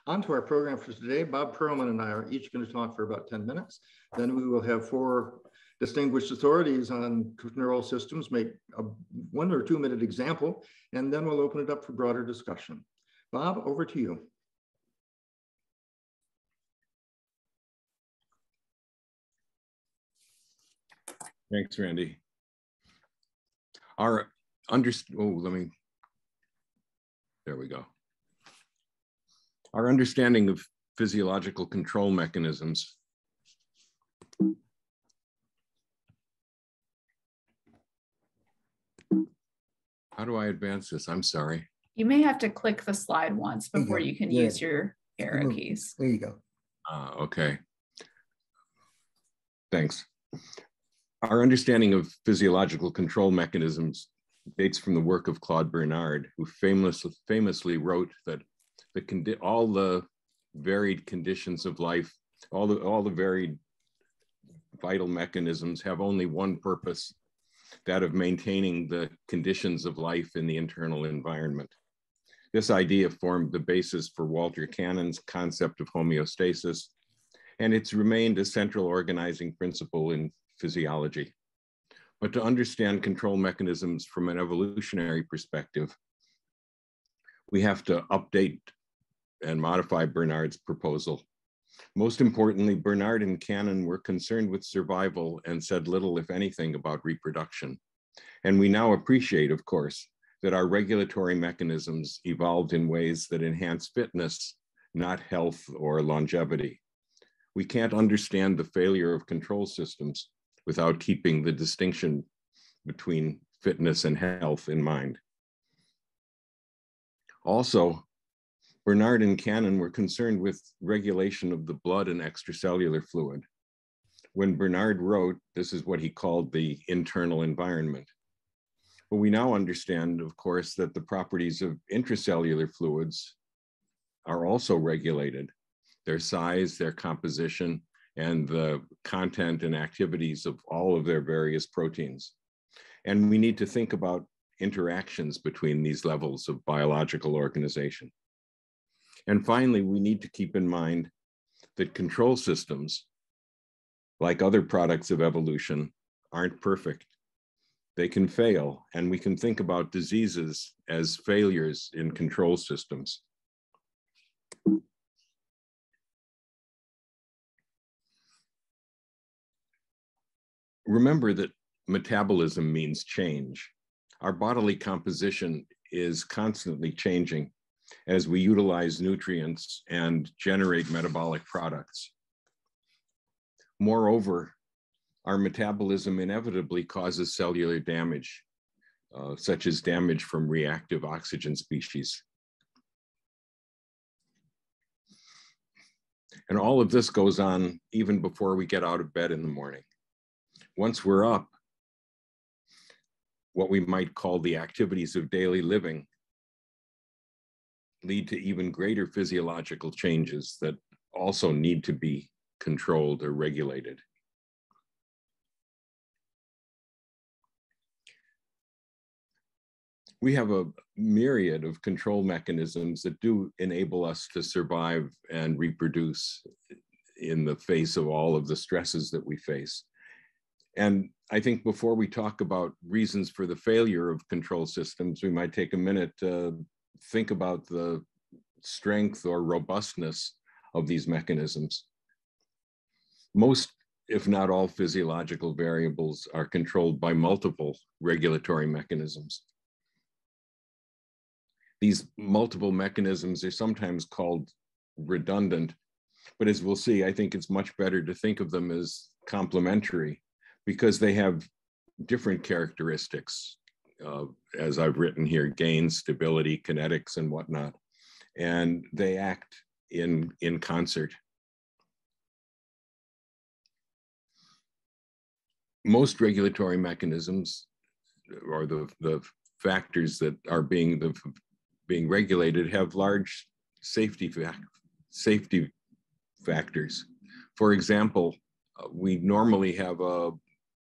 On to our program for today. Bob Perlman and I are each going to talk for about 10 minutes. Then we will have four distinguished authorities on neural systems make a 1 or 2 minute example, and then we'll open it up for broader discussion. Bob, over to you. Thanks, Randy. There we go. Our understanding of physiological control mechanisms How do I advance this? I'm sorry. You may have to click the slide once before you can use your arrow keys. There you go. Okay. Thanks. Our understanding of physiological control mechanisms dates from the work of Claude Bernard, who famously wrote that all the varied conditions of life, all the varied vital mechanisms have only one purpose, that of maintaining the conditions of life in the internal environment. This idea formed the basis for Walter Cannon's concept of homeostasis, and it's remained a central organizing principle in physiology. But to understand control mechanisms from an evolutionary perspective, we have to update and modify Bernard's proposal. Most importantly, Bernard and Cannon were concerned with survival and said little, if anything, about reproduction. And we now appreciate, of course, that our regulatory mechanisms evolved in ways that enhance fitness, not health or longevity. We can't understand the failure of control systems without keeping the distinction between fitness and health in mind. Also, Bernard and Cannon were concerned with regulation of the blood and extracellular fluid. When Bernard wrote, this is what he called the internal environment. But we now understand, of course, that the properties of intracellular fluids are also regulated. Their size, their composition, and the content and activities of all of their various proteins. And we need to think about interactions between these levels of biological organization. And finally, we need to keep in mind that control systems, like other products of evolution, aren't perfect. They can fail, and we can think about diseases as failures in control systems. Remember that metabolism means change. Our bodily composition is constantly changing as we utilize nutrients and generate metabolic products. Moreover, our metabolism inevitably causes cellular damage, such as damage from reactive oxygen species. And all of this goes on even before we get out of bed in the morning. Once we're up, what we might call the activities of daily living lead to even greater physiological changes that also need to be controlled or regulated. We have a myriad of control mechanisms that do enable us to survive and reproduce in the face of all of the stresses that we face. And I think before we talk about reasons for the failure of control systems, we might take a minute to think about the strength or robustness of these mechanisms. Most, if not all, physiological variables are controlled by multiple regulatory mechanisms. These multiple mechanisms are sometimes called redundant, but as we'll see, I think it's much better to think of them as complementary because they have different characteristics, as I've written here, gain, stability, kinetics, and whatnot. And they act in concert. Most regulatory mechanisms, or the factors that are being regulated, have large safety factors. For example, we normally have a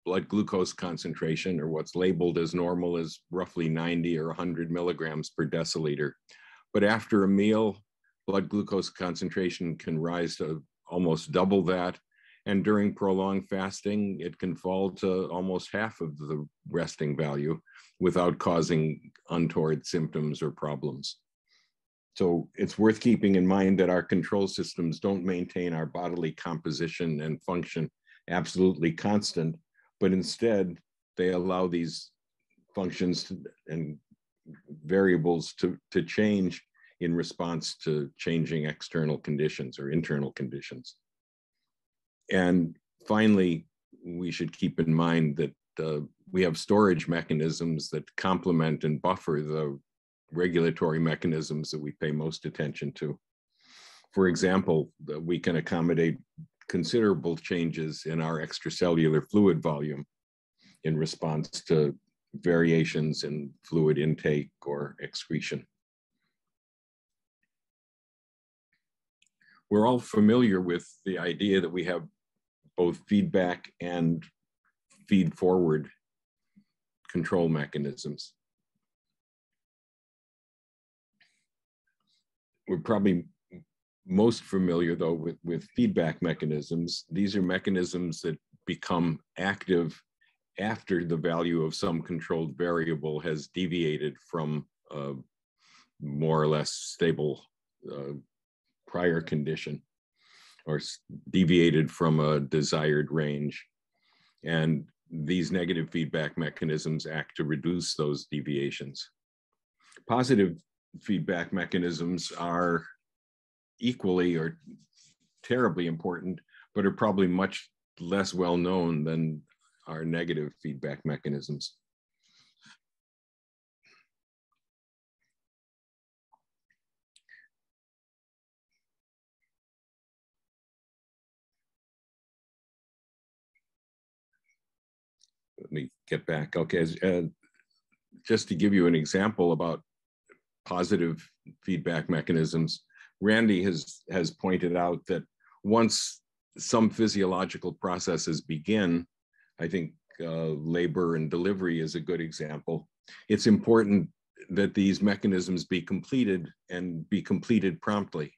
blood glucose concentration, or what's labeled as normal, is roughly 90 or 100 milligrams per deciliter. But after a meal, blood glucose concentration can rise to almost double that. And during prolonged fasting, it can fall to almost half of the resting value without causing untoward symptoms or problems. So it's worth keeping in mind that our control systems don't maintain our bodily composition and function absolutely constant, but instead they allow these functions and variables to change in response to changing external conditions or internal conditions. And finally, we should keep in mind that we have storage mechanisms that complement and buffer the regulatory mechanisms that we pay most attention to. For example, we can accommodate considerable changes in our extracellular fluid volume in response to variations in fluid intake or excretion. We're all familiar with the idea that we have both feedback and feed-forward control mechanisms. We're probably most familiar, though, with feedback mechanisms. These are mechanisms that become active after the value of some controlled variable has deviated from a more or less stable prior condition, or deviated from a desired range. And these negative feedback mechanisms act to reduce those deviations. Positive feedback mechanisms are equally or terribly important, but are probably much less well known than our negative feedback mechanisms. Let me get back. Okay, just to give you an example about positive feedback mechanisms, Randy has pointed out that once some physiological processes begin, I think labor and delivery is a good example, it's important that these mechanisms be completed and be completed promptly.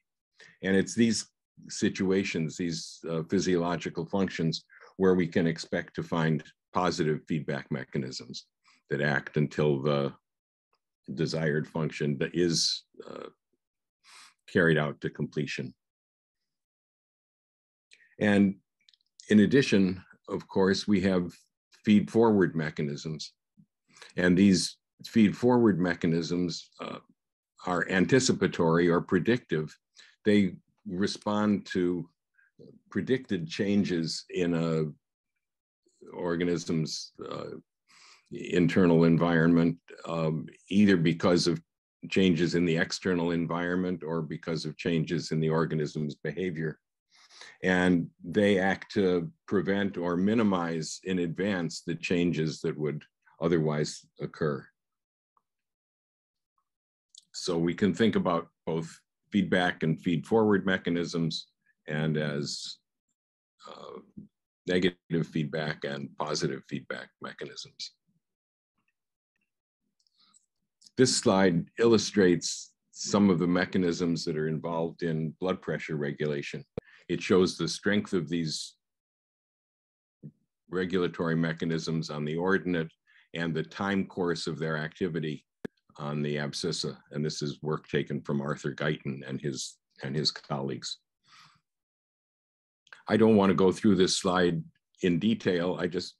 And it's these situations, these physiological functions, where we can expect to find positive feedback mechanisms that act until the desired function that is carried out to completion. And in addition, of course, we have feed-forward mechanisms. And these feed-forward mechanisms are anticipatory or predictive. They respond to predicted changes in a organism's internal environment, either because of changes in the external environment or because of changes in the organism's behavior. And they act to prevent or minimize in advance the changes that would otherwise occur. So we can think about both feedback and feed-forward mechanisms, and as negative feedback and positive feedback mechanisms. This slide illustrates some of the mechanisms that are involved in blood pressure regulation. It shows the strength of these regulatory mechanisms on the ordinate and the time course of their activity on the abscissa. And this is work taken from Arthur Guyton and his colleagues. I don't want to go through this slide in detail. I just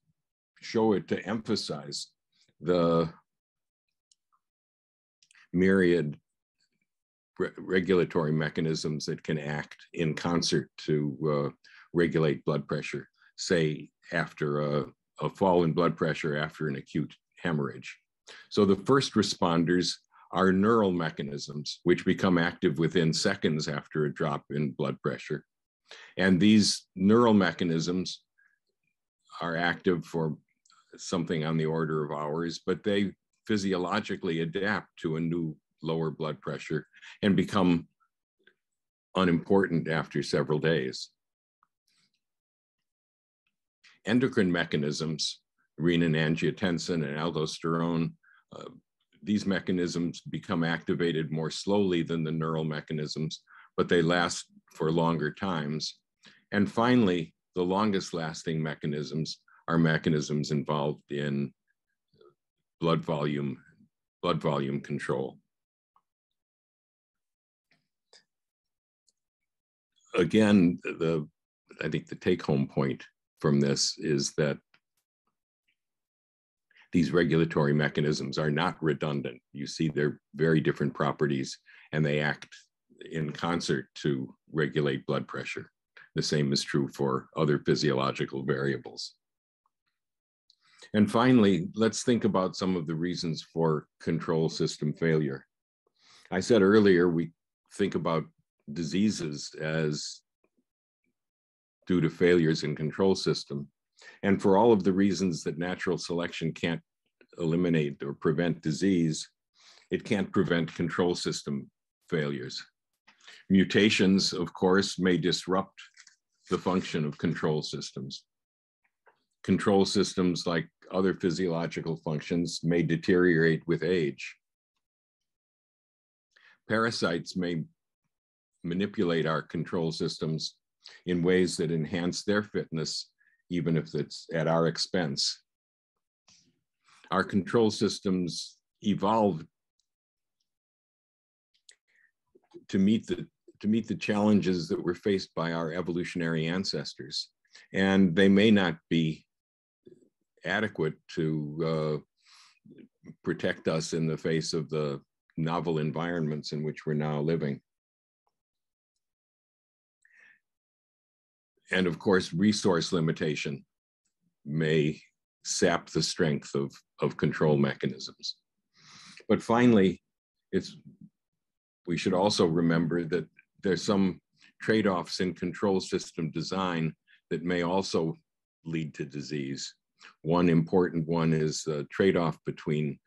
show it to emphasize the myriad regulatory mechanisms that can act in concert to regulate blood pressure, say after a fall in blood pressure after an acute hemorrhage. So the first responders are neural mechanisms, which become active within seconds after a drop in blood pressure. And these neural mechanisms are active for something on the order of hours, but they physiologically adapt to a new lower blood pressure and become unimportant after several days. Endocrine mechanisms, renin-angiotensin and aldosterone, these mechanisms become activated more slowly than the neural mechanisms, but they last for longer times. And finally, the longest lasting mechanisms are mechanisms involved in blood volume control. Again, I think the take-home point from this is that these regulatory mechanisms are not redundant. You see they're very different properties, and they act in concert to regulate blood pressure. The same is true for other physiological variables. And finally, let's think about some of the reasons for control system failure. I said earlier, we think about diseases as due to failures in control system. And for all of the reasons that natural selection can't eliminate or prevent disease, it can't prevent control system failures. Mutations, of course, may disrupt the function of control systems. Control systems, like other physiological functions, may deteriorate with age. Parasites may manipulate our control systems in ways that enhance their fitness, even if it's at our expense. Our control systems evolved to meet the challenges that were faced by our evolutionary ancestors, and they may not be adequate to protect us in the face of the novel environments in which we're now living. And of course, resource limitation may sap the strength of control mechanisms. But finally, we should also remember that there's some trade-offs in control system design that may also lead to disease. One important one is the trade-off between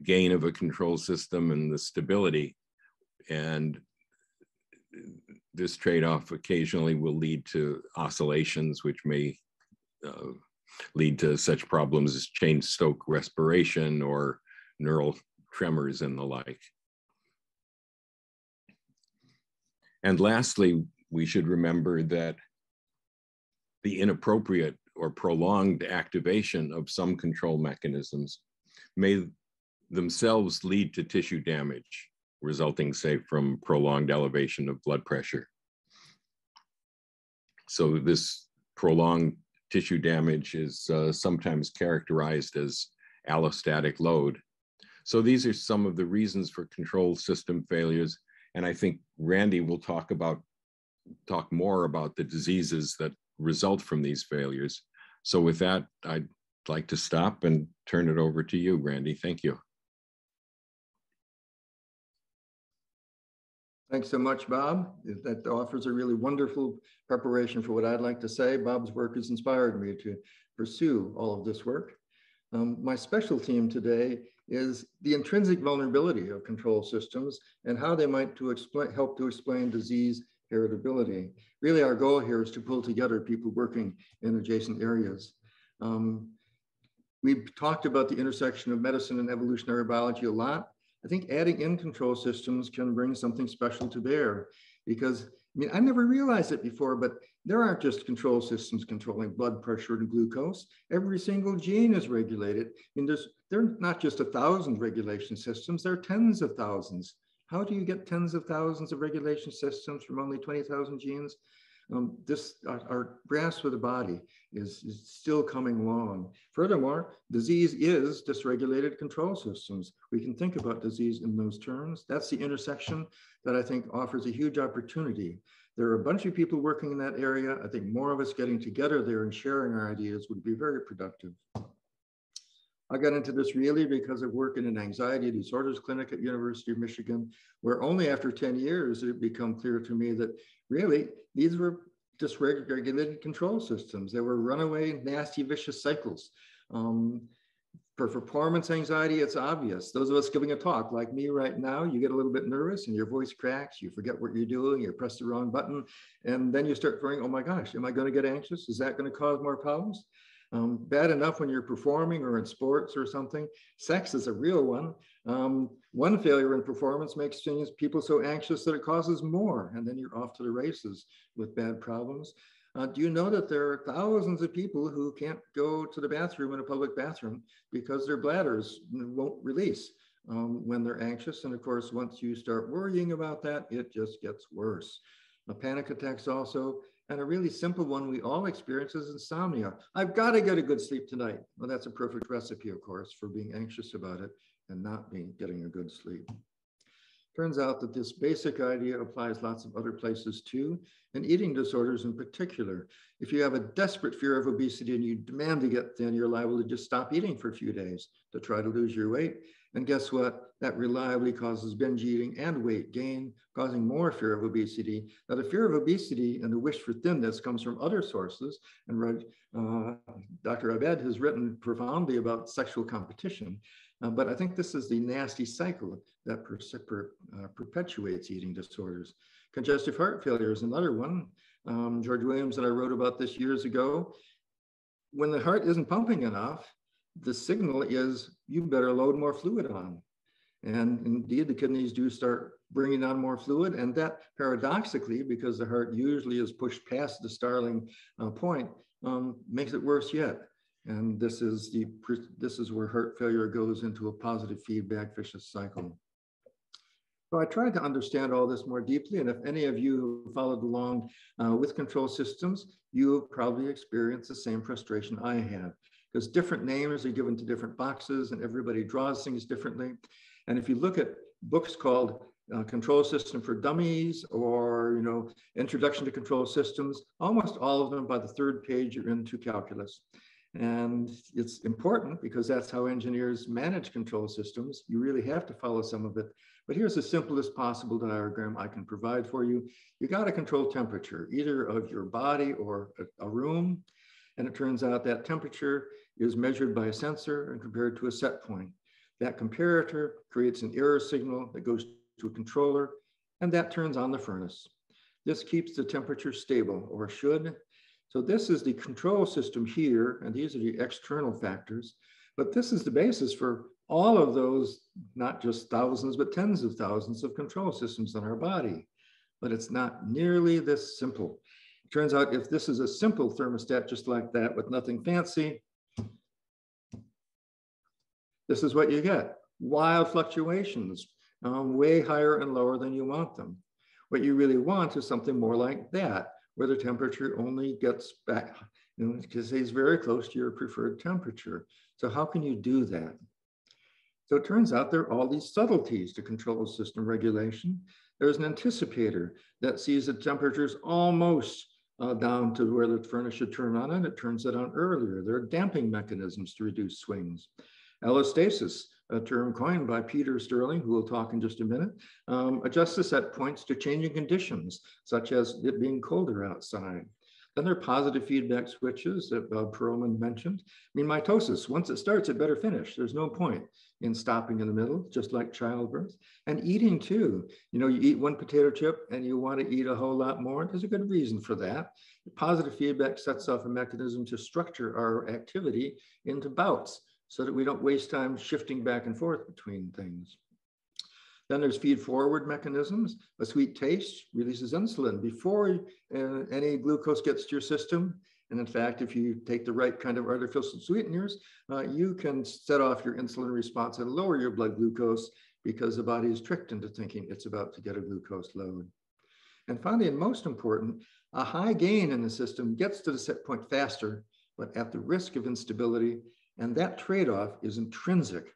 gain of a control system and the stability. And this trade-off occasionally will lead to oscillations, which may lead to such problems as Cheyne-Stokes respiration or neural tremors and the like. And lastly, we should remember that the inappropriate or prolonged activation of some control mechanisms may themselves lead to tissue damage, resulting, say, from prolonged elevation of blood pressure. So this prolonged tissue damage is sometimes characterized as allostatic load. So these are some of the reasons for control system failures. And I think Randy will talk more about the diseases that result from these failures. So with that, I'd like to stop and turn it over to you, Randy. Thank you. Thanks so much, Bob. That offers a really wonderful preparation for what I'd like to say. Bob's work has inspired me to pursue all of this work. My special theme today is the intrinsic vulnerability of control systems and how they might help to explain disease heritability. Really, our goal here is to pull together people working in adjacent areas. We've talked about the intersection of medicine and evolutionary biology a lot. I think adding in control systems can bring something special to bear, because I never realized it before, but there aren't just control systems controlling blood pressure and glucose. Every single gene is regulated. There are not just 1,000 regulation systems, there are tens of thousands. How do you get tens of thousands of regulation systems from only 20,000 genes? Our grasp of the body is still coming along. Furthermore, disease is dysregulated control systems. We can think about disease in those terms. That's the intersection that I think offers a huge opportunity. There are a bunch of people working in that area. I think more of us getting together there and sharing our ideas would be very productive. I got into this really because of work in an anxiety disorders clinic at University of Michigan, where only after 10 years did it become clear to me that really these were dysregulated control systems. They were runaway, nasty, vicious cycles. For performance anxiety, it's obvious. Those of us giving a talk like me right now, you get a little bit nervous and your voice cracks, you forget what you're doing, you press the wrong button, and then you start worrying, oh my gosh, am I going to get anxious? Is that going to cause more problems? Bad enough when you're performing or in sports or something. Sex is a real one. One failure in performance makes people so anxious that it causes more, and then you're off to the races with bad problems. Do you know that there are thousands of people who can't go to the bathroom in a public bathroom because their bladders won't release when they're anxious? And of course, once you start worrying about that, it just gets worse. Panic attacks also, and a really simple one we all experience is insomnia. I've got to get a good sleep tonight. Well, that's a perfect recipe, of course, for being anxious about it and not getting a good sleep. Turns out that this basic idea applies lots of other places too, and eating disorders in particular. If you have a desperate fear of obesity and you demand to get thin, you're liable to just stop eating for a few days to try to lose your weight. And guess what? That reliably causes binge eating and weight gain, causing more fear of obesity. Now, the fear of obesity and the wish for thinness comes from other sources. And Dr. EvMed has written profoundly about sexual competition. But I think this is the nasty cycle that perpetuates eating disorders. Congestive heart failure is another one. George Williams and I wrote about this years ago. When the heart isn't pumping enough, the signal is you better load more fluid on. And indeed, the kidneys do start bringing on more fluid. And that paradoxically, because the heart usually is pushed past the Starling point, makes it worse yet. And this is where heart failure goes into a positive feedback vicious cycle. So I tried to understand all this more deeply. And if any of you who followed along with control systems, you have probably experienced the same frustration I have, because different names are given to different boxes and everybody draws things differently. And if you look at books called Control System for Dummies or Introduction to Control Systems, almost all of them by the third page are into calculus. And it's important because that's how engineers manage control systems. You really have to follow some of it. But here's the simplest possible diagram I can provide for you. You got to control temperature, either of your body or a room. And it turns out that temperature is measured by a sensor and compared to a set point. That comparator creates an error signal that goes to a controller, and that turns on the furnace. This keeps the temperature stable, or should. So this is the control system here, and these are the external factors. But this is the basis for all of those, not just thousands, but tens of thousands of control systems in our body. But it's not nearly this simple. It turns out if this is a simple thermostat just like that with nothing fancy, this is what you get. Wild fluctuations, way higher and lower than you want them. What you really want is something more like that, where the temperature only gets back, because it's very close to your preferred temperature. So how can you do that? So it turns out there are all these subtleties to control system regulation. There's an anticipator that sees the temperatures almost down to where the furnace should turn on, and it turns it on earlier. There are damping mechanisms to reduce swings. Allostasis, a term coined by Peter Sterling, who we'll talk in just a minute, adjusts the set points to changing conditions, such as it being colder outside. Then there are positive feedback switches that Perlman mentioned. I mean, mitosis, once it starts, it better finish. There's no point in stopping in the middle, just like childbirth. And eating too. You eat one potato chip and you want to eat a whole lot more. There's a good reason for that. Positive feedback sets off a mechanism to structure our activity into bouts, so that we don't waste time shifting back and forth between things. Then there's feed-forward mechanisms. A sweet taste releases insulin before any glucose gets to your system. And in fact, if you take the right kind of artificial sweeteners, you can set off your insulin response and lower your blood glucose because the body is tricked into thinking it's about to get a glucose load. And finally, and most important, a high gain in the system gets to the set point faster, but at the risk of instability. And that trade-off is intrinsic.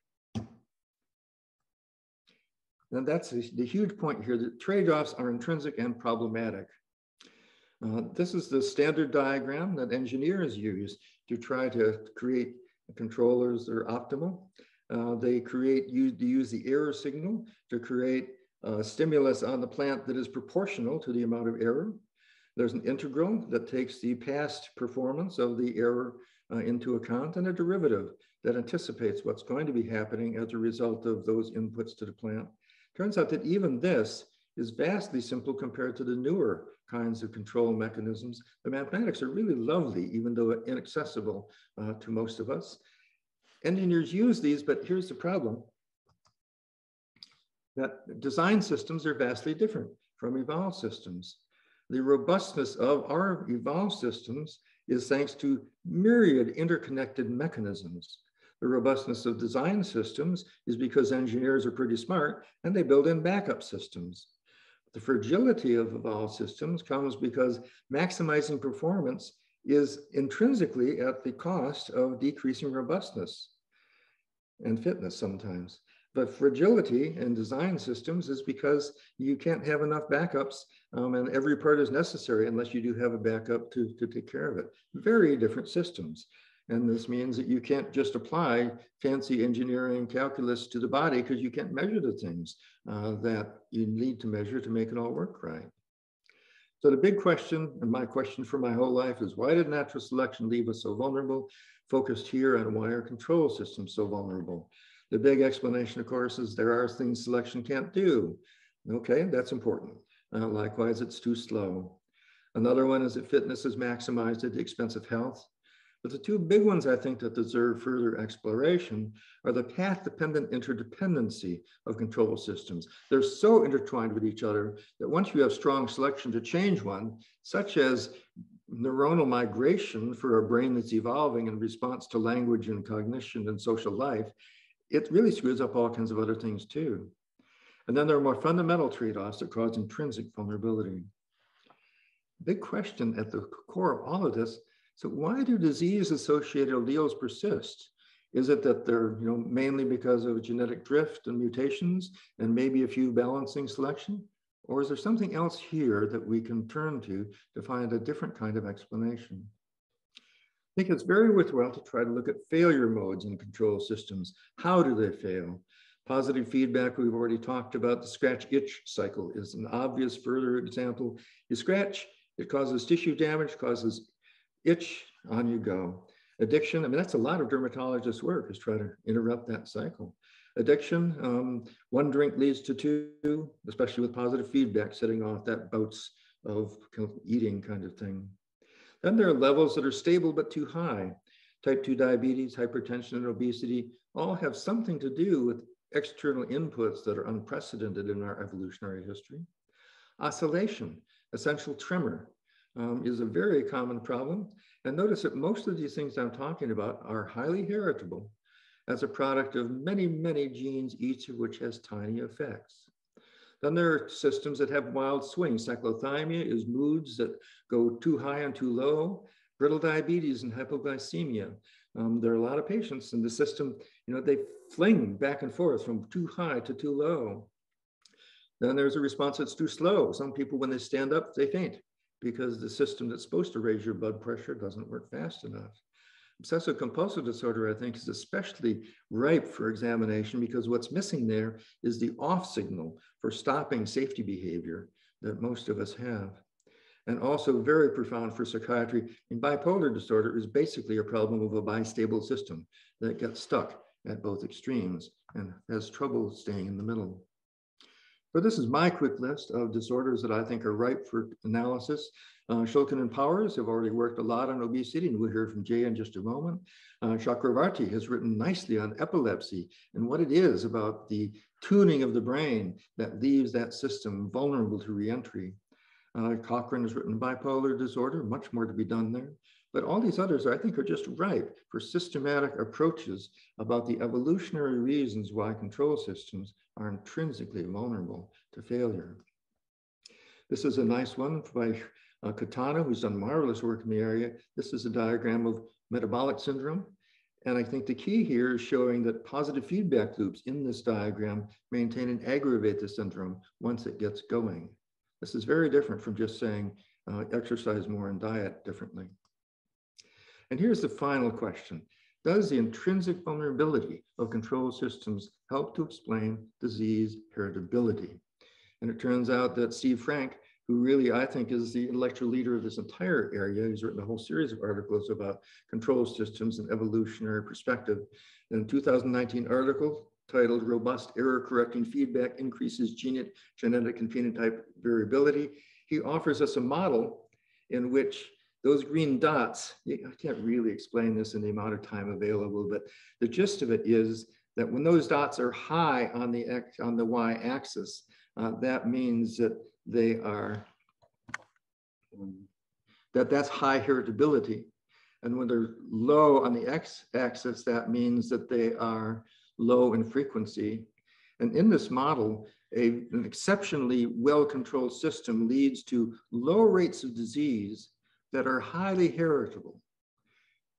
And that's the huge point here, that trade-offs are intrinsic and problematic. This is the standard diagram that engineers use to try to create controllers that are optimal. They use the error signal to create a stimulus on the plant that is proportional to the amount of error. There's an integral that takes the past performance of the error into account, and a derivative that anticipates what's going to be happening as a result of those inputs to the plant. Turns out that even this is vastly simple compared to the newer kinds of control mechanisms. The mathematics are really lovely, even though inaccessible to most of us. Engineers use these, but here's the problem. that design systems are vastly different from evolved systems. The robustness of our evolved systems is thanks to myriad interconnected mechanisms. The robustness of design systems is because engineers are pretty smart and they build in backup systems. The fragility of evolved systems comes because maximizing performance is intrinsically at the cost of decreasing robustness and fitness sometimes. But fragility in design systems is because you can't have enough backups and every part is necessary unless you do have a backup to take care of it. Very different systems. And this means that you can't just apply fancy engineering calculus to the body because you can't measure the things that you need to measure to make it all work right. So the big question, and my question for my whole life, is why did natural selection leave us so vulnerable? Focused here on why are control systems so vulnerable? The big explanation, of course, is there are things selection can't do. Okay, that's important. Likewise, it's too slow. Another one is that fitness is maximized at the expense of health. But the two big ones I think that deserve further exploration are the path-dependent interdependency of control systems. They're so intertwined with each other that once you have strong selection to change one, such as neuronal migration for a brain that's evolving in response to language and cognition and social life, it really screws up all kinds of other things too. And then there are more fundamental trade-offs that cause intrinsic vulnerability. Big question at the core of all of this, so why do disease-associated alleles persist? Is it that they're mainly because of genetic drift and mutations and maybe a few balancing selection? Or is there something else here that we can turn to find a different kind of explanation? I think it's very worthwhile to try to look at failure modes in control systems. How do they fail? Positive feedback, we've already talked about. The scratch-itch cycle is an obvious further example. You scratch, it causes tissue damage, causes itch, on you go. Addiction, I mean, that's a lot of dermatologists' work, is try to interrupt that cycle. Addiction, one drink leads to two, especially with positive feedback, setting off that bouts of eating kind of thing. Then there are levels that are stable but too high. Type 2 diabetes, hypertension, and obesity all have something to do with external inputs that are unprecedented in our evolutionary history. Oscillation, essential tremor, is a very common problem. And notice that most of these things I'm talking about are highly heritable as a product of many, many genes, each of which has tiny effects. Then there are systems that have wild swings. Cyclothymia is moods that go too high and too low. Brittle diabetes and hypoglycemia. There are a lot of patients in the system, they fling back and forth from too high to too low. Then there's a response that's too slow. Some people, when they stand up, they faint because the system that's supposed to raise your blood pressure doesn't work fast enough. Obsessive compulsive disorder, I think, is especially ripe for examination because what's missing there is the off signal for stopping safety behavior that most of us have. And also very profound for psychiatry in bipolar disorder is basically a problem of a bistable system that gets stuck at both extremes and has trouble staying in the middle. So this is my quick list of disorders that I think are ripe for analysis. Shulkin and Powers have already worked a lot on obesity, and we'll hear from Jay in just a moment. Chakravarti has written nicely on epilepsy and what it is about the tuning of the brain that leaves that system vulnerable to reentry. Cochrane has written bipolar disorder, much more to be done there. But all these others, I think, are just ripe for systematic approaches about the evolutionary reasons why control systems are intrinsically vulnerable to failure. This is a nice one by Katana, who's done marvelous work in the area. This is a diagram of metabolic syndrome. And I think the key here is showing that positive feedback loops in this diagram maintain and aggravate the syndrome once it gets going. This is very different from just saying exercise more and diet differently. And here's the final question. Does the intrinsic vulnerability of control systems help to explain disease heritability? And it turns out that Steve Frank, who really I think is the intellectual leader of this entire area, he's written a whole series of articles about control systems and evolutionary perspective. In a 2019 article titled Robust Error Correcting Feedback Increases Genetic and Phenotype Variability, he offers us a model in which those green dots, I can't really explain this in the amount of time available, but the gist of it is that when those dots are high on the y-axis, that means that they are, that's high heritability. And when they're low on the x-axis, that means that they are low in frequency. And in this model, an exceptionally well-controlled system leads to low rates of disease that are highly heritable.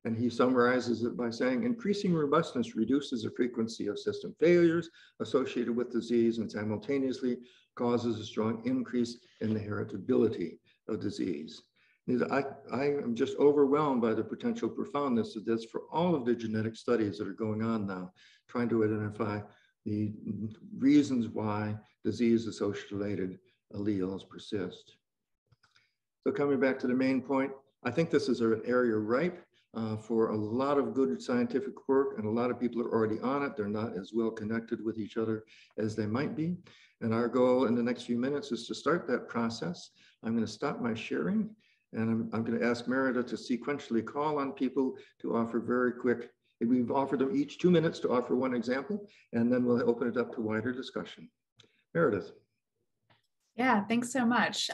And he summarizes it by saying, increasing robustness reduces the frequency of system failures associated with disease and simultaneously causes a strong increase in the heritability of disease. I am just overwhelmed by the potential profoundness of this for all of the genetic studies that are going on now, trying to identify the reasons why disease-associated alleles persist. So coming back to the main point, I think this is an area ripe for a lot of good scientific work, and a lot of people are already on it. They're not as well connected with each other as they might be. And our goal in the next few minutes is to start that process. I'm going to stop my sharing, and I'm going to ask Meredith to sequentially call on people to offer very quick. We've offered them each 2 minutes to offer one example, and then we'll open it up to wider discussion. Meredith. Yeah, thanks so much.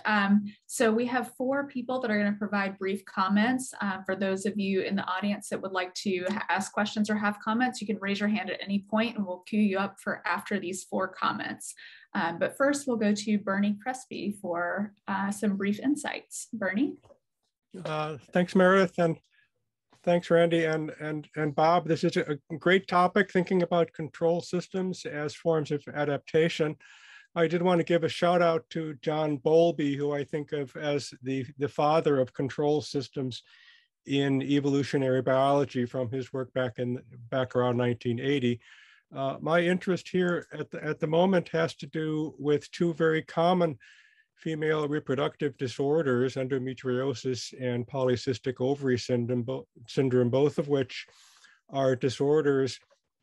So we have 4 people that are going to provide brief comments. For those of you in the audience that would like to ask questions or have comments, you can raise your hand at any point and we'll queue you up for after these 4 comments. But first we'll go to Bernie Crespi for some brief insights. Bernie? Thanks, Meredith, and thanks, Randy and Bob. This is a great topic, thinking about control systems as forms of adaptation. I did want to give a shout out to John Bowlby, who I think of as the father of control systems in evolutionary biology from his work back around 1980. My interest here at the moment has to do with 2 very common female reproductive disorders, endometriosis and polycystic ovary syndrome, both of which are disorders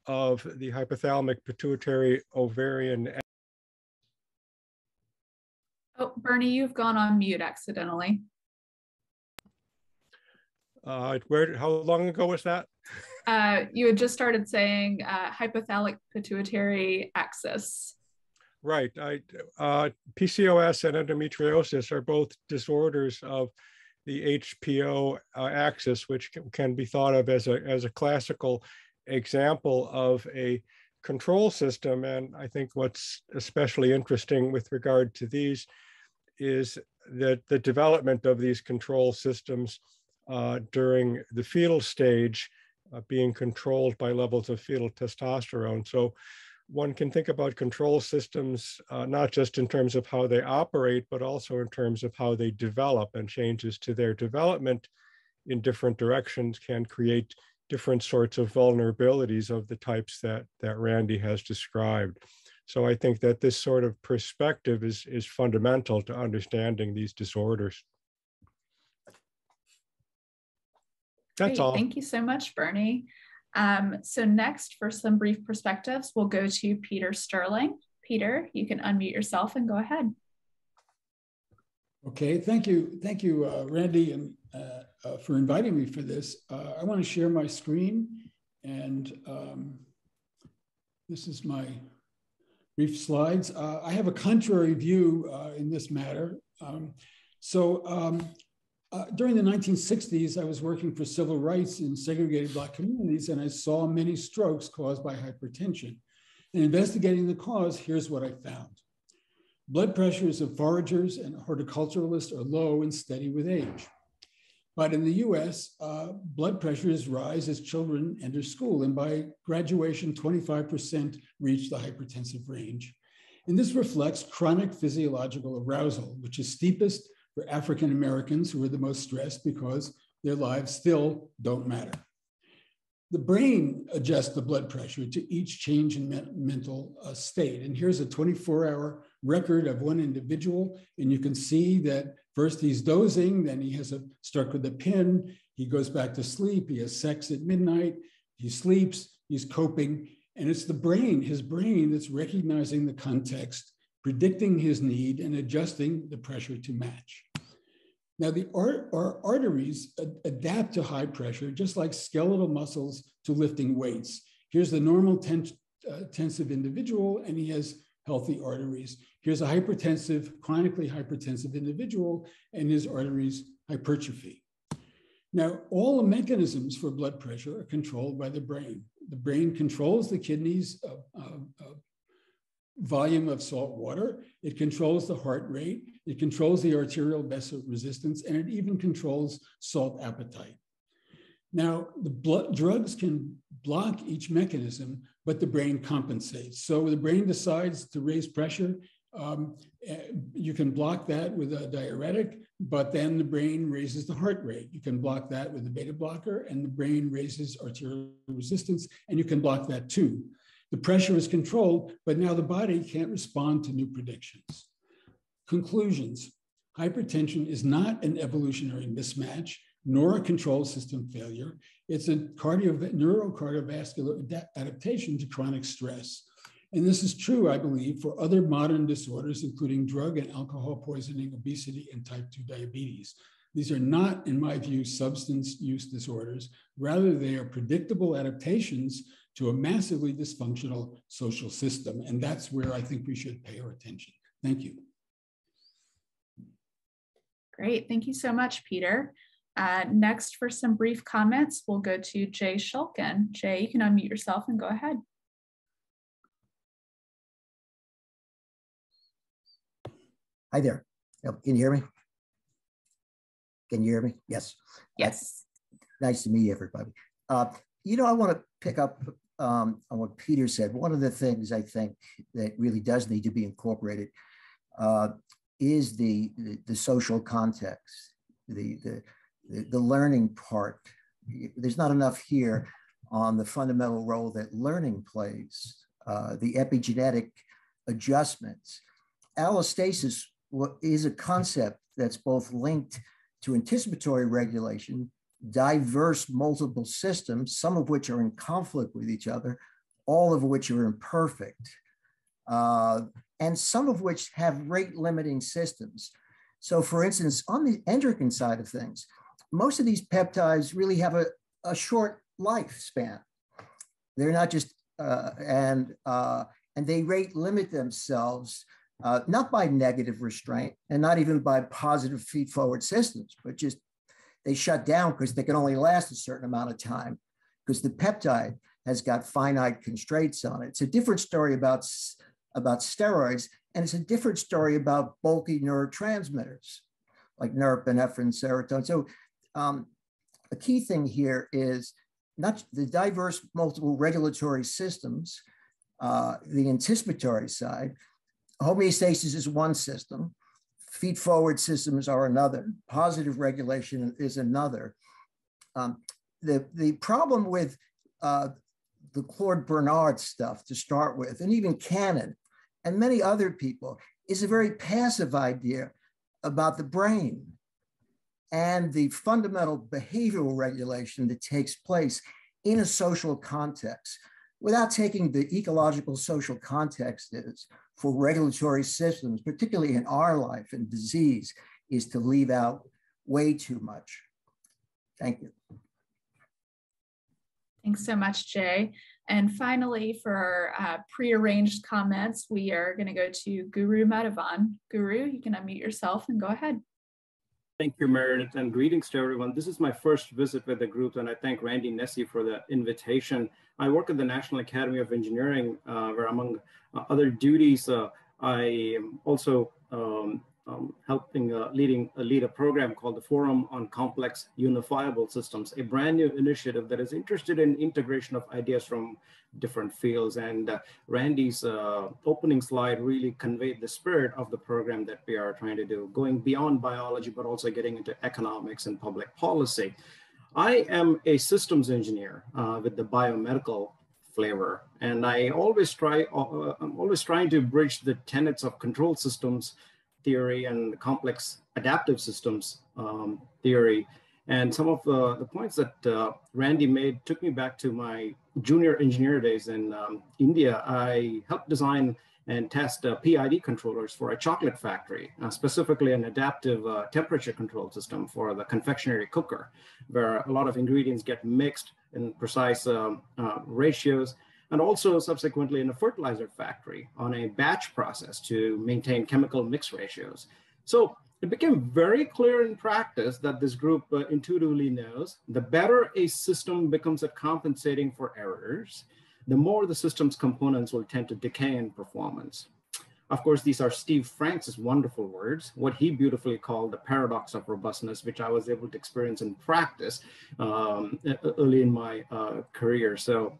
of the hypothalamic pituitary ovarian. Oh, Bernie, you've gone on mute accidentally. How long ago was that? You had just started saying hypothalamic pituitary axis. Right. PCOS and endometriosis are both disorders of the HPO axis, which can be thought of as a classical example of a control system. And I think what's especially interesting with regard to these is that the development of these control systems during the fetal stage being controlled by levels of fetal testosterone. So one can think about control systems not just in terms of how they operate, but also in terms of how they develop, and changes to their development in different directions can create different sorts of vulnerabilities of the types that Randy has described. So I think that this sort of perspective is fundamental to understanding these disorders. That's all. Thank you so much, Bernie. So next, for some brief perspectives, we'll go to Peter Sterling. Peter, you can unmute yourself and go ahead. Okay, thank you, Randy, and for inviting me for this. I want to share my screen, and this is my brief slides. I have a contrary view in this matter. During the 1960s, I was working for civil rights in segregated Black communities, and I saw many strokes caused by hypertension. In investigating the cause, here's what I found. Blood pressures of foragers and horticulturalists are low and steady with age. But in the US, blood pressures rise as children enter school, and by graduation, 25% reach the hypertensive range. And this reflects chronic physiological arousal, which is steepest for African Americans, who are the most stressed because their lives still don't matter. The brain adjusts the blood pressure to each change in mental state. And here's a 24-hour record of one individual. And you can see that first he's dozing, then he has struck with a pin, he goes back to sleep, he has sex at midnight, he sleeps, he's coping. And it's the brain, his brain, that's recognizing the context, predicting his need, and adjusting the pressure to match. Now, our arteries adapt to high pressure, just like skeletal muscles to lifting weights. Here's the normal hypertensive individual, and he has healthy arteries. Here's a hypertensive, chronically hypertensive individual, and his arteries hypertrophy. Now, all the mechanisms for blood pressure are controlled by the brain. The brain controls the kidneys' volume of salt water. It controls the heart rate. It controls the arterial vessel resistance, and it even controls salt appetite. Now, the drugs can block each mechanism, but the brain compensates. So the brain decides to raise pressure. You can block that with a diuretic, but then the brain raises the heart rate. You can block that with a beta blocker, and the brain raises arterial resistance, and you can block that too. The pressure is controlled, but now the body can't respond to new predictions. Conclusions: hypertension is not an evolutionary mismatch, nor a control system failure. It's a neurocardiovascular adaptation to chronic stress. And this is true, I believe, for other modern disorders, including drug and alcohol poisoning, obesity, and type 2 diabetes. These are not, in my view, substance use disorders. Rather, they are predictable adaptations to a massively dysfunctional social system. And that's where I think we should pay our attention. Thank you. Great. Thank you so much, Peter. Next, for some brief comments, we'll go to Jay Shulkin. Jay, you can unmute yourself and go ahead. Hi there. Can you hear me? Can you hear me? Yes. Yes. Nice to meet everybody. You know, I want to pick up on what Peter said. One of the things I think that really does need to be incorporated is the social context, the learning part. There's not enough here on the fundamental role that learning plays, the epigenetic adjustments. Allostasis is a concept that's both linked to anticipatory regulation, diverse multiple systems, some of which are in conflict with each other, all of which are imperfect, and some of which have rate limiting systems. So for instance, on the endocrine side of things, most of these peptides really have a short lifespan. They're not just, and they rate limit themselves not by negative restraint and not even by positive feed-forward systems, but just they shut down because they can only last a certain amount of time because the peptide has got finite constraints on it. It's a different story about steroids, and it's a different story about bulky neurotransmitters like norepinephrine, serotonin. So a key thing here is not the diverse multiple regulatory systems, the anticipatory side. Homeostasis is one system. Feed-forward systems are another. Positive regulation is another. The problem with the Claude Bernard stuff to start with, and even Cannon and many other people, is a very passive idea about the brain and the fundamental behavioral regulation that takes place in a social context without taking the ecological social context is for regulatory systems, particularly in our life and disease, is to leave out way too much. Thank you. Thanks so much, Jay. And finally, for prearranged comments, we are going to go to Guru Madhavan. Guru, you can unmute yourself and go ahead. Thank you, Meredith, and greetings to everyone. This is my first visit with the group, and I thank Randy Nesse for the invitation. I work at the National Academy of Engineering, where among other duties, I am also lead a program called the Forum on Complex Unifiable Systems, a brand new initiative that is interested in integration of ideas from different fields. And Randy's opening slide really conveyed the spirit of the program that we are trying to do, going beyond biology, but also getting into economics and public policy. I am a systems engineer with the biomedical flavor, and I'm always trying to bridge the tenets of control systems theory and complex adaptive systems theory. And some of the points that Randy made took me back to my junior engineer days in India. I helped design and test PID controllers for a chocolate factory, specifically an adaptive temperature control system for the confectionery cooker, where a lot of ingredients get mixed in precise ratios. and also subsequently in a fertilizer factory on a batch process to maintain chemical mix ratios. So it became very clear in practice that this group intuitively knows the better a system becomes at compensating for errors, the more the system's components will tend to decay in performance. Of course, these are Steve Franks' wonderful words, what he beautifully called the paradox of robustness, which I was able to experience in practice early in my career. So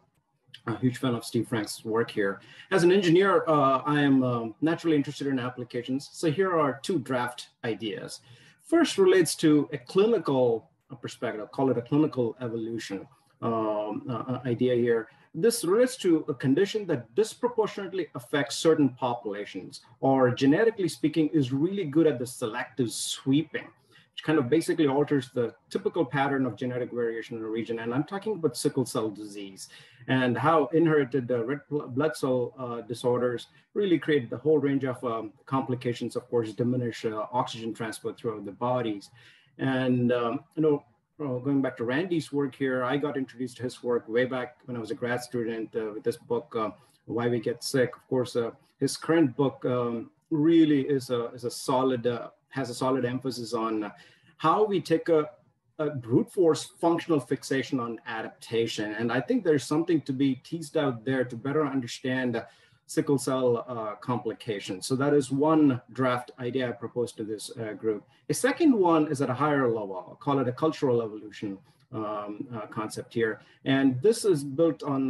a huge fan of Steve Franks' work here. As an engineer, I am naturally interested in applications. So here are two draft ideas. First relates to a clinical perspective, call it a clinical evolution idea here. This relates to a condition that disproportionately affects certain populations, or genetically speaking, is really good at the selective sweeping, which kind of basically alters the typical pattern of genetic variation in a region. And I'm talking about sickle cell disease and how inherited red blood cell disorders really create the whole range of complications, of course, diminish oxygen transport throughout the bodies. And, going back to Randy's work here, I got introduced to his work way back when I was a grad student with this book, Why We Get Sick. Of course, his current book really is a solid, has a solid emphasis on how we take a brute force functional fixation on adaptation. And I think there's something to be teased out there to better understand sickle cell complications. So that is one draft idea I proposed to this group. A second one is at a higher level. I'll call it a cultural evolution concept here. And this is built on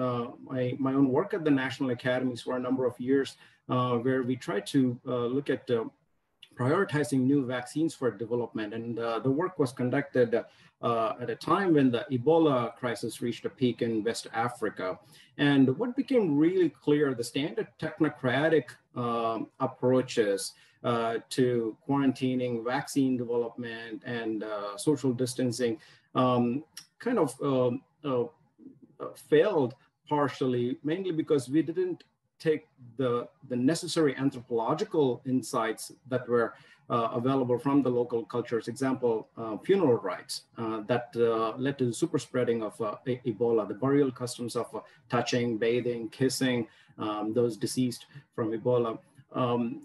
my own work at the National Academies for a number of years, where we try to look at prioritizing new vaccines for development. And the work was conducted at a time when the Ebola crisis reached a peak in West Africa. And what became really clear, the standard technocratic approaches to quarantining, vaccine development, and social distancing kind of failed partially, mainly because we didn't take the necessary anthropological insights that were available from the local cultures. Example, funeral rites that led to the super spreading of Ebola, the burial customs of touching, bathing, kissing those deceased from Ebola,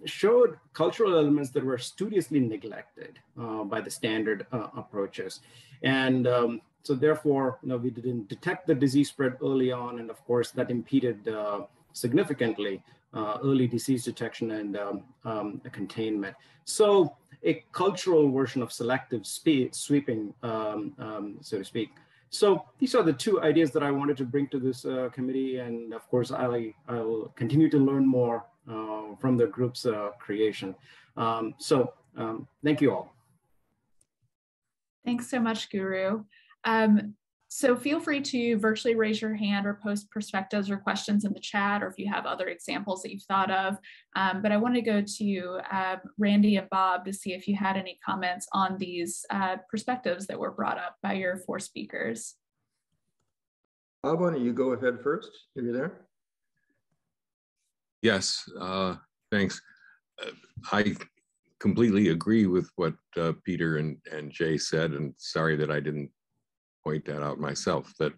showed cultural elements that were studiously neglected by the standard approaches. And so therefore, we didn't detect the disease spread early on. And of course, that impeded significantly early disease detection and containment. So a cultural version of selective sweeping, so to speak. So these are the two ideas that I wanted to bring to this committee. And of course, I'll continue to learn more from the group's creation. Thank you all. Thanks so much, Guru. So feel free to virtually raise your hand or post perspectives or questions in the chat, or if you have other examples that you've thought of. But I want to go to Randy and Bob to see if you had any comments on these perspectives that were brought up by your four speakers. Bob, why don't you go ahead first? Are you there? Yes, thanks. I completely agree with what Peter and Jay said, and sorry that I didn't point that out myself, that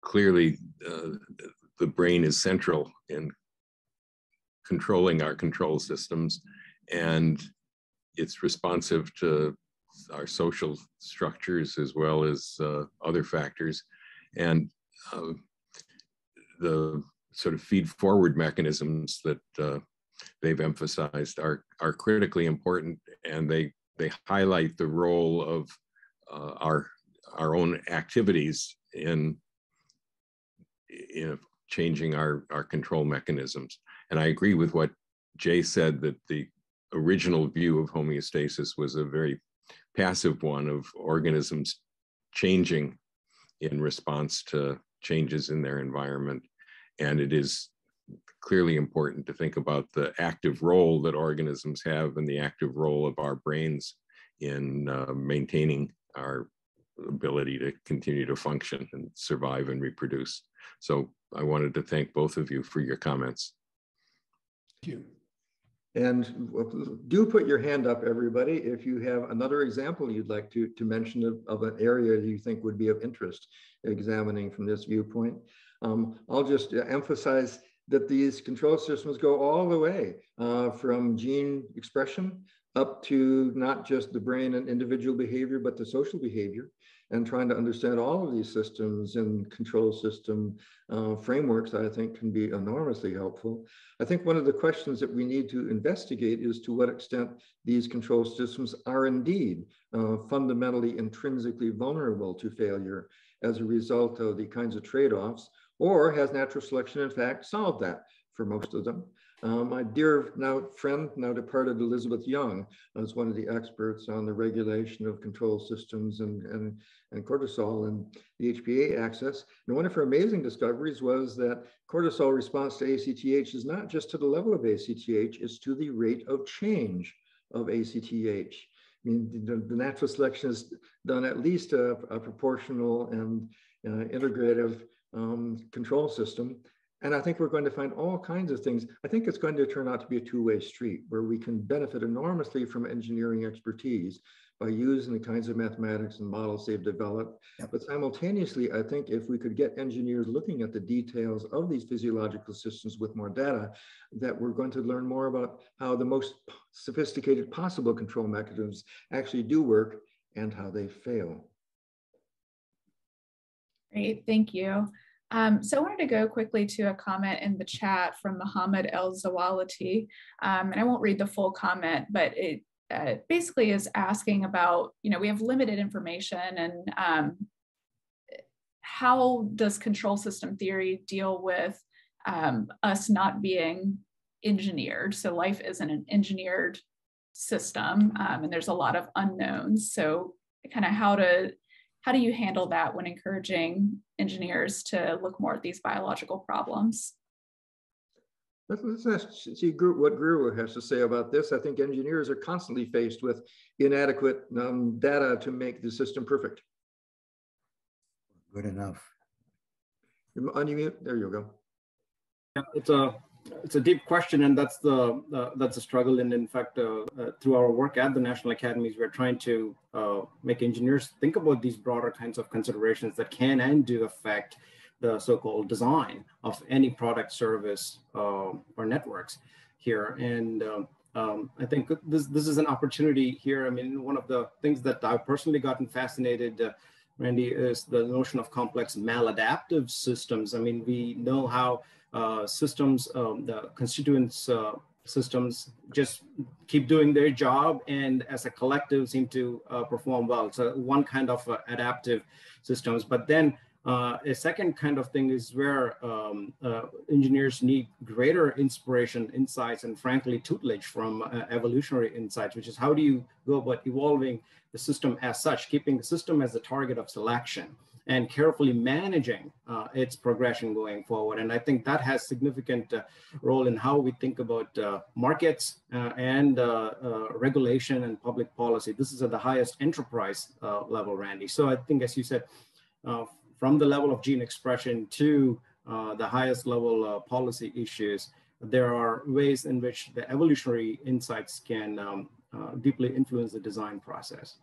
clearly the brain is central in controlling our control systems, and it's responsive to our social structures as well as other factors. And the sort of feed forward mechanisms that they've emphasized are critically important, and they highlight the role of our own activities in changing our control mechanisms. And I agree with what Jay said, that the original view of homeostasis was a very passive one of organisms changing in response to changes in their environment. And it is clearly important to think about the active role that organisms have and the active role of our brains in maintaining our ability to continue to function and survive and reproduce. So I wanted to thank both of you for your comments. Thank you. And do put your hand up, everybody, if you have another example you'd like to mention of an area you think would be of interest examining from this viewpoint. I'll just emphasize that these control systems go all the way from gene expression up to not just the brain and individual behavior, but the social behavior, and trying to understand all of these systems and control system frameworks, I think, can be enormously helpful. I think one of the questions that we need to investigate is to what extent these control systems are indeed fundamentally intrinsically vulnerable to failure as a result of the kinds of trade-offs, or has natural selection in fact solved that for most of them? My dear friend, now departed Elizabeth Young, was one of the experts on the regulation of control systems and cortisol and the HPA axis. And one of her amazing discoveries was that cortisol response to ACTH is not just to the level of ACTH, it's to the rate of change of ACTH. I mean, the natural selection is done at least a proportional and integrative control system. And I think we're going to find all kinds of things. I think it's going to turn out to be a two-way street where we can benefit enormously from engineering expertise by using the kinds of mathematics and models they've developed. Yep. But simultaneously, I think if we could get engineers looking at the details of these physiological systems with more data, that we're going to learn more about how the most sophisticated possible control mechanisms actually do work and how they fail. Great, thank you. So I wanted to go quickly to a comment in the chat from Muhammad El Zawalati, and I won't read the full comment, but it basically is asking about, we have limited information, and how does control system theory deal with us not being engineered? So life isn't an engineered system, and there's a lot of unknowns. So kind of how do you handle that when encouraging engineers to look more at these biological problems? Let's see what Guru has to say about this. I think engineers are constantly faced with inadequate data to make the system perfect. Good enough. Unmute, there you go. Yeah, it's a deep question, and that's the struggle. And in fact, through our work at the National Academies, we're trying to make engineers think about these broader kinds of considerations that can and do affect the so-called design of any product, service, or networks here. And I think this is an opportunity here. I mean, one of the things that I've personally gotten fascinated, Randy, is the notion of complex maladaptive systems. I mean, we know how systems, the constituents systems just keep doing their job, and as a collective seem to perform well. So one kind of adaptive systems. But then a second kind of thing is where engineers need greater inspiration, insights, and frankly, tutelage from evolutionary insights, which is how do you go about evolving the system as such, keeping the system as the target of selection, and carefully managing its progression going forward. And I think that has significant role in how we think about markets and regulation and public policy. This is at the highest enterprise level, Randy. So I think, as you said, from the level of gene expression to the highest level policy issues, there are ways in which the evolutionary insights can deeply influence the design process.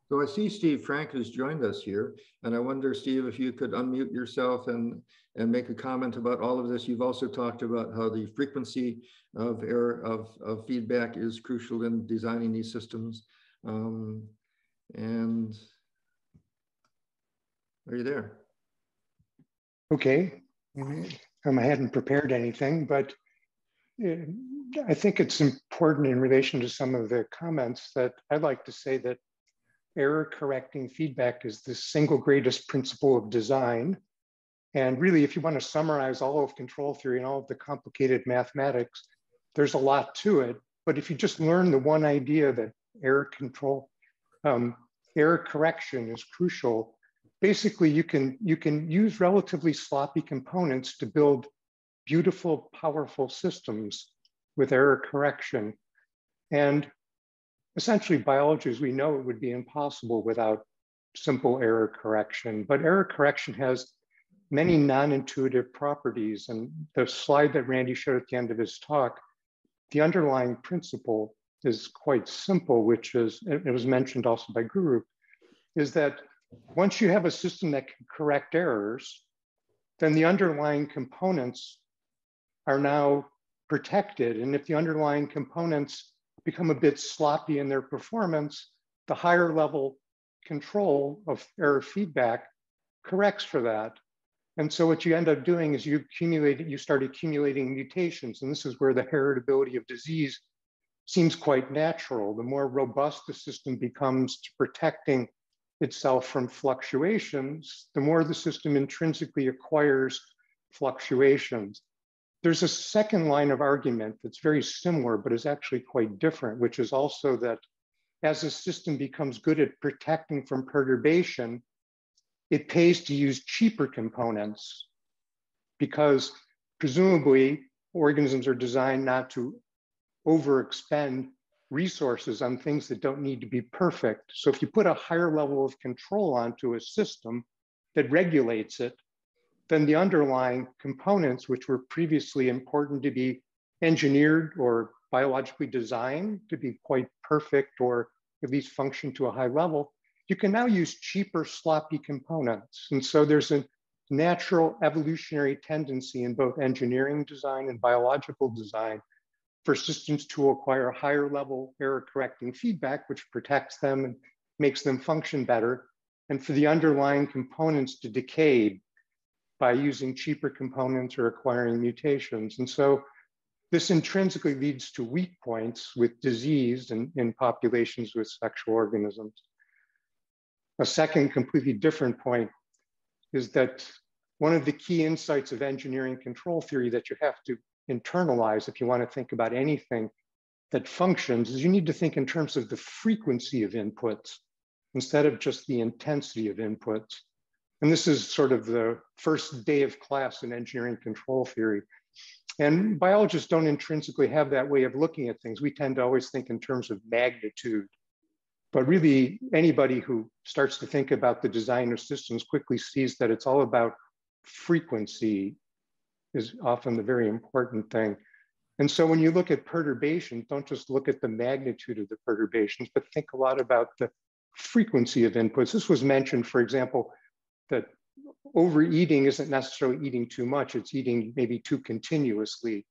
So I see Steve Frank has joined us here, and I wonder, Steve, if you could unmute yourself and make a comment about all of this. You've also talked about how the frequency of error of feedback is crucial in designing these systems. And are you there? Okay, I hadn't prepared anything, but I think it's important in relation to some of the comments that I'd like to say that error correcting feedback is the single greatest principle of design. And really, if you want to summarize all of control theory and all of the complicated mathematics, there's a lot to it. But if you just learn the one idea that error correction is crucial, basically you can use relatively sloppy components to build beautiful, powerful systems with error correction. And essentially, biology as we know it would be impossible without simple error correction. But error correction has many non-intuitive properties. And the slide that Randy showed at the end of his talk, the underlying principle is quite simple, which is, it was mentioned also by Guru, is that once you have a system that can correct errors, then the underlying components are now protected. And if the underlying components become a bit sloppy in their performance, the higher level control of error feedback corrects for that. And so what you end up doing is you start accumulating mutations. And this is where the heritability of disease seems quite natural. The more robust the system becomes to protecting itself from fluctuations, the more the system intrinsically acquires fluctuations. There's a second line of argument that's very similar, but is actually quite different, which is also that as a system becomes good at protecting from perturbation, it pays to use cheaper components because presumably organisms are designed not to overexpend resources on things that don't need to be perfect. So if you put a higher level of control onto a system that regulates it, then the underlying components, which were previously important to be engineered or biologically designed to be quite perfect or at least function to a high level, you can now use cheaper, sloppy components. And so there's a natural evolutionary tendency in both engineering design and biological design for systems to acquire higher level error correcting feedback, which protects them and makes them function better, and for the underlying components to decay by using cheaper components or acquiring mutations. And so this intrinsically leads to weak points with disease in populations with sexual organisms. A second completely different point is that one of the key insights of engineering control theory that you have to internalize if you want to think about anything that functions is you need to think in terms of the frequency of inputs instead of just the intensity of inputs. And this is sort of the first day of class in engineering control theory. And biologists don't intrinsically have that way of looking at things. We tend to always think in terms of magnitude. But really, anybody who starts to think about the design of systems quickly sees that it's all about frequency is often the very important thing. And so when you look at perturbation, don't just look at the magnitude of the perturbations, but think a lot about the frequency of inputs. This was mentioned, for example, that overeating isn't necessarily eating too much, it's eating maybe too continuously.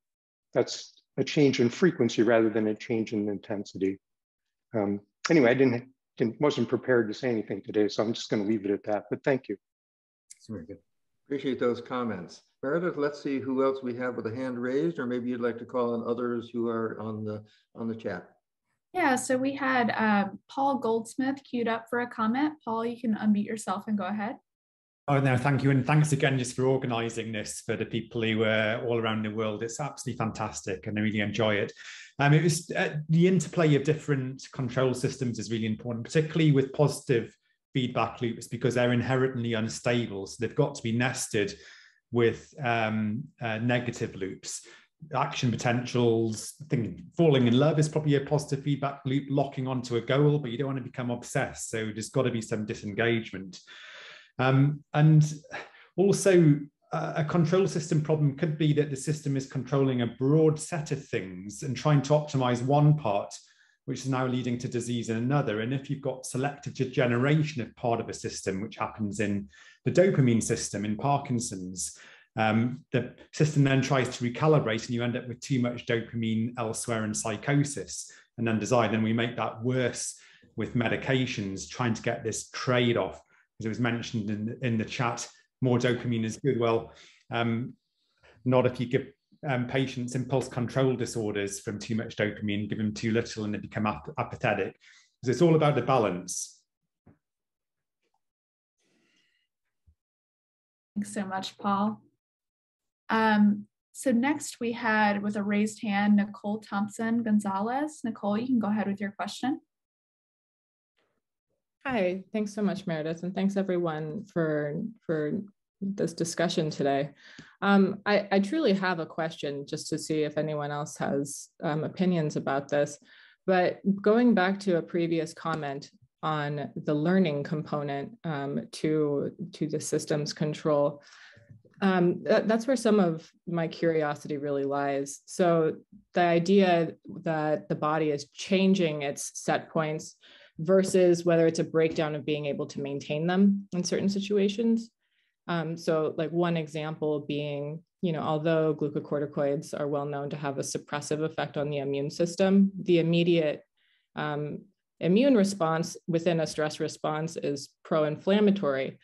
That's a change in frequency rather than a change in intensity. Anyway, I wasn't prepared to say anything today, so I'm just going to leave it at that, but thank you. It's very good. Appreciate those comments. Meredith, let's see who else we have with a hand raised, or maybe you'd like to call on others who are on the chat. Yeah, so we had Paul Goldsmith queued up for a comment. Paul, you can unmute yourself and go ahead. Oh, no, thank you. And thanks again just for organizing this for the people who are all around the world. It's absolutely fantastic and I really enjoy it. It was the interplay of different control systems is really important, particularly with positive feedback loops, because they're inherently unstable. So they've got to be nested with negative loops. Action potentials, thinking falling in love is probably a positive feedback loop, locking onto a goal, but you don't want to become obsessed. So there's got to be some disengagement. And also a control system problem could be that the system is controlling a broad set of things and trying to optimize one part, which is now leading to disease in another. And if you've got selective degeneration of part of a system, which happens in the dopamine system in Parkinson's, the system then tries to recalibrate and you end up with too much dopamine elsewhere in psychosis and then desire. Then we make that worse with medications, trying to get this trade-off. As it was mentioned in the chat, more dopamine is good. Well, not if you give patients impulse control disorders from too much dopamine, give them too little and they become apathetic. So it's all about the balance. Thanks so much, Paul. So next we had, with a raised hand, Nicole Thompson Gonzalez. Nicole, you can go ahead with your question. Hi, thanks so much, Meredith, and thanks everyone for this discussion today. I truly have a question just to see if anyone else has opinions about this, but going back to a previous comment on the learning component to the systems control, that's where some of my curiosity really lies. So the idea that the body is changing its set points versus whether it's a breakdown of being able to maintain them in certain situations. So like one example being, although glucocorticoids are well known to have a suppressive effect on the immune system, the immediate immune response within a stress response is pro-inflammatory,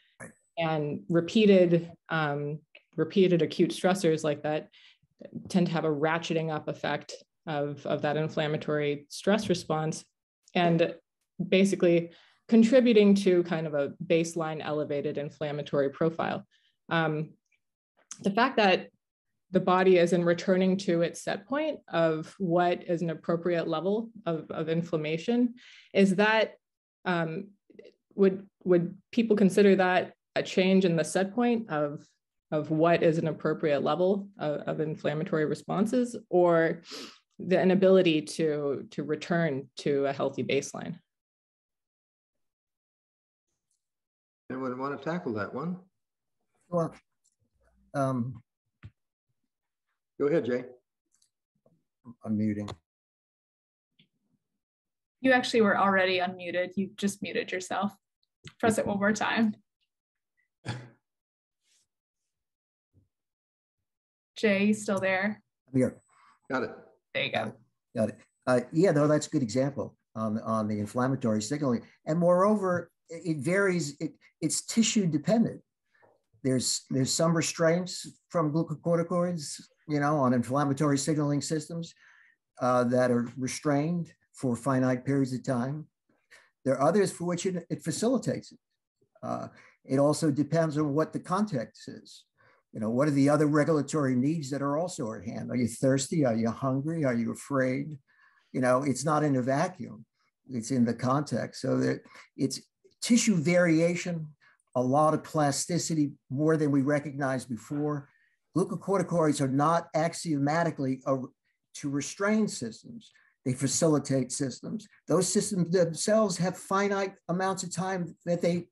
and repeated acute stressors like that tend to have a ratcheting up effect of that inflammatory stress response, and basically contributing to kind of a baseline elevated inflammatory profile. The fact that the body isn't returning to its set point of what is an appropriate level of inflammation, is that, would people consider that a change in the set point of what is an appropriate level of inflammatory responses, or the inability to return to a healthy baseline? Anyone want to tackle that one? Well, go ahead, Jay. I'm muting. You actually were already unmuted. You just muted yourself. Press it one more time. Jay, you still there? I'm here. Got it. There you go. Got it. Yeah, no, that's a good example on the inflammatory signaling. And moreover, it varies. It's tissue dependent. There's some restraints from glucocorticoids, on inflammatory signaling systems that are restrained for finite periods of time. There are others for which it facilitates it. It also depends on what the context is. What are the other regulatory needs that are also at hand? Are you thirsty? Are you hungry? Are you afraid? It's not in a vacuum. It's in the context. So that it's tissue variation, a lot of plasticity, more than we recognized before. Glucocorticoids are not axiomatically to restrain systems. They facilitate systems. Those systems themselves have finite amounts of time that they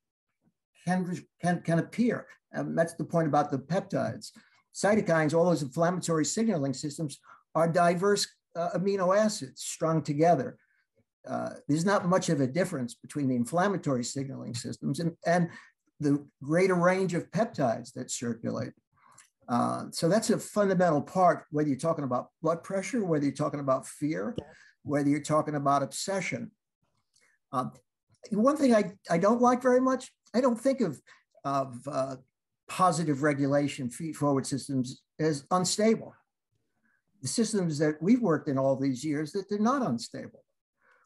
can appear. That's the point about the peptides. Cytokines, all those inflammatory signaling systems, are diverse amino acids strung together. There's not much of a difference between the inflammatory signaling systems and the greater range of peptides that circulate. So that's a fundamental part, whether you're talking about blood pressure, whether you're talking about fear, whether you're talking about obsession. One thing I don't like very much, I don't think of positive regulation feed-forward systems as unstable. The systems that we've worked in all these years, that they're not unstable.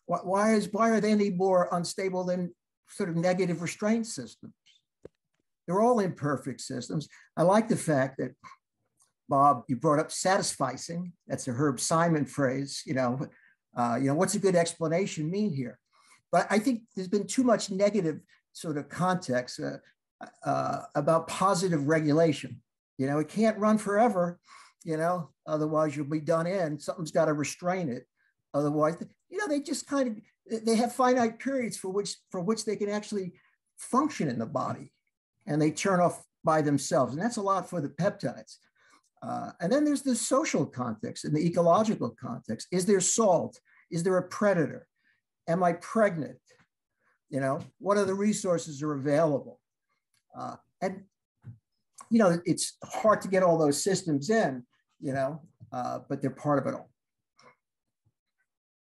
Why are they any more unstable than sort of negative restraint systems? They're all imperfect systems. I like the fact that, Bob, you brought up satisficing. That's a Herb Simon phrase. What's a good explanation mean here? But I think there's been too much negative sort of context about positive regulation. It can't run forever. Otherwise you'll be done in. Something's got to restrain it. Otherwise, they just they have finite periods for which they can actually function in the body, and they turn off by themselves. And that's a lot for the peptides. And then there's the social context and the ecological context. Is there salt? Is there a predator? Am I pregnant? What other resources are available? And it's hard to get all those systems in, but they're part of it all.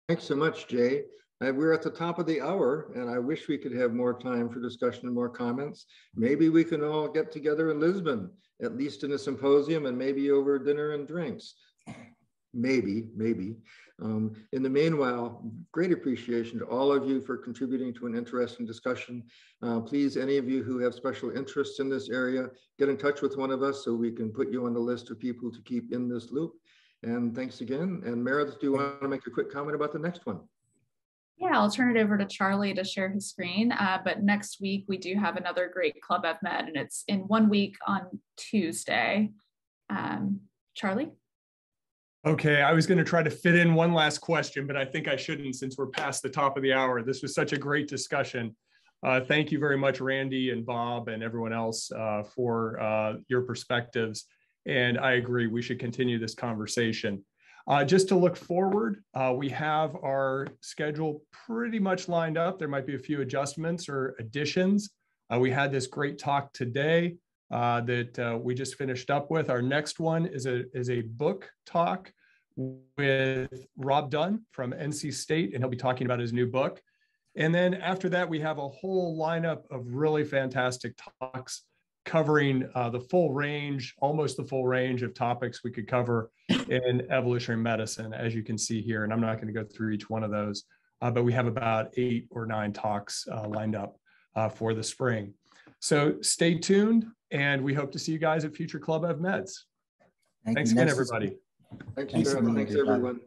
Thanks so much, Jay. We're at the top of the hour, and I wish we could have more time for discussion and more comments. Maybe we can all get together in Lisbon, at least in a symposium, and maybe over dinner and drinks. Maybe. In the meanwhile, great appreciation to all of you for contributing to an interesting discussion. Please, any of you who have special interests in this area, get in touch with one of us so we can put you on the list of people to keep in this loop. And thanks again. And Meredith, do you want to make a quick comment about the next one? Yeah, I'll turn it over to Charlie to share his screen. But next week, we do have another great Club EvMed, and it's in 1 week on Tuesday. Charlie? Okay, I was going to try to fit in one last question, but I think I shouldn't since we're past the top of the hour. This was such a great discussion. Thank you very much, Randy and Bob and everyone else for your perspectives. And I agree, we should continue this conversation. Just to look forward, we have our schedule pretty much lined up. There might be a few adjustments or additions. We had this great talk today. that we just finished up with. Our next one is a book talk with Rob Dunn from NC State, and he'll be talking about his new book. And then after that, we have a whole lineup of really fantastic talks covering the full range, almost the full range of topics we could cover in evolutionary medicine, as you can see here. And I'm not going to go through each one of those, but we have about 8 or 9 talks lined up for the spring. So stay tuned, and we hope to see you guys at future Club EvMeds. Thanks again, everybody. Thanks everyone.